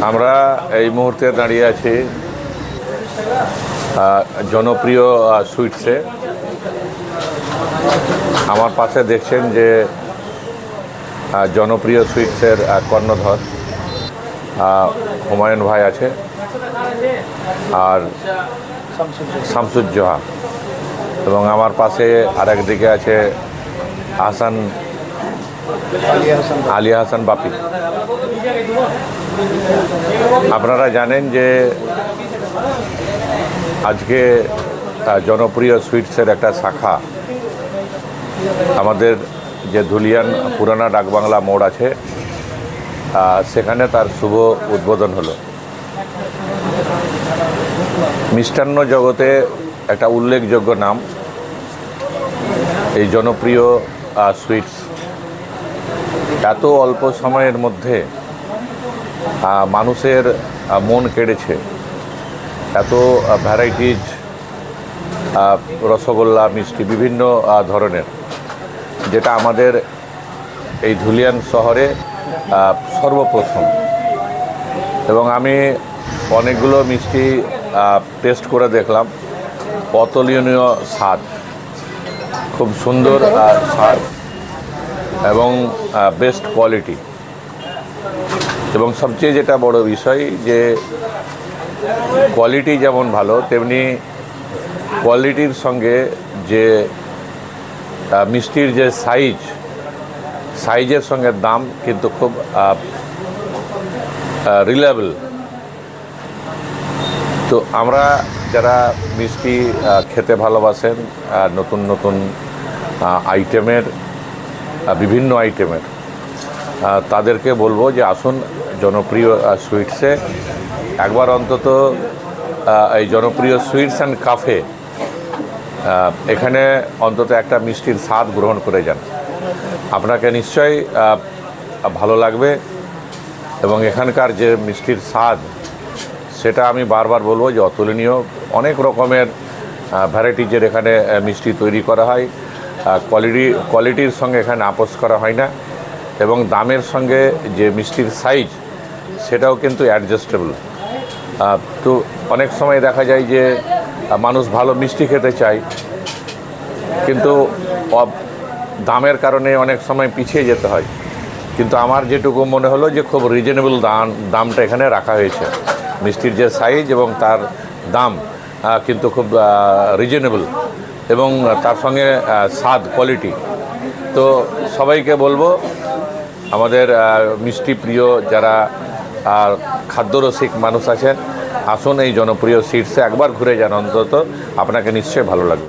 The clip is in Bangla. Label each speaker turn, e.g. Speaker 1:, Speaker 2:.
Speaker 1: আমরা এই মুহূর্তে দাঁড়িয়ে আছি জনপ্রিয় সুইটসে। আমার পাশে দেখছেন যে জনপ্রিয় সুইটসের কর্ণধর হুমায়ুন ভাই আছে আর শামসুজ্জোহা, এবং আমার পাশে আরেক দিকে আছে আলিয়া হাসান বাপি। আপনারা জানেন যে আজকে জনপ্রিয় সুইটসের একটা শাখা আমাদের যে ধুলিয়ান পুরানা ডাকবাংলা মোড় আছে সেখানে তার শুভ উদ্বোধন হলো। মিষ্টান্ন জগতে একটা উল্লেখযোগ্য নাম এই জনপ্রিয় সুইটস। এত অল্প সময়ের মধ্যে মানুষের মন কেড়েছে, এত ভ্যারাইটিজ রসগোল্লা মিষ্টি বিভিন্ন ধরনের, যেটা আমাদের এই ধুলিয়ান শহরে সর্বপ্রথম। এবং আমি অনেকগুলো মিষ্টি টেস্ট করে দেখলাম, অতুলনীয় স্বাদ, খুব সুন্দর স্বাদ এবং বেস্ট কোয়ালিটি। এবং সবচেয়ে যেটা বড় বিষয় যে কোয়ালিটি যেমন ভালো, তেমনি কোয়ালিটির সঙ্গে যে মিষ্টির যে সাইজের সঙ্গে দাম কিন্তু খুব রিলায়েবল। তো আমরা যারা মিষ্টি খেতে ভালোবাসেন, নতুন নতুন আইটেমের বিভিন্ন আইটেমের, তাদেরকে বলবো যে আসুন জনপ্রিয় সুইটসে একবার অন্তত এই জনপ্রিয় সুইটস অ্যান্ড কাফে এখানে অন্তত একটা মিষ্টির স্বাদ গ্রহণ করে যান। আপনাকে নিশ্চয়ই ভালো লাগবে। এবং এখানকার যে মিষ্টির স্বাদ সেটা আমি বারবার বলবো যে অতুলনীয়। অনেক রকমের ভ্যারাইটিজের এখানে মিষ্টি তৈরি করা হয়। কোয়ালিটির সঙ্গে এখানে আপোস করা হয় না, এবং দামের সঙ্গে যে মিষ্টির সাইজ সেটাও কিন্তু অ্যাডজাস্টেবল। তো অনেক সময় দেখা যায় যে মানুষ ভালো মিষ্টি খেতে চায়, কিন্তু দামের কারণে অনেক সময় পিছিয়ে যেতে হয়। কিন্তু আমার যেটুকু মনে হলো যে খুব রিজনেবল দামটা এখানে রাখা হয়েছে। মিষ্টির যে সাইজ এবং তার দাম কিন্তু খুব রিজনেবল, এবং তার সঙ্গে স্বাদ, কোয়ালিটি। তো সবাইকে বলবো, আমাদের মিষ্টি প্রিয় যারা খাদ্যরসিক মানুষ আছেন, আসুন এই জনপ্রিয় সুইটসে একবার ঘুরে যান, অন্তত আপনাকে নিশ্চয়ই ভালো লাগবে।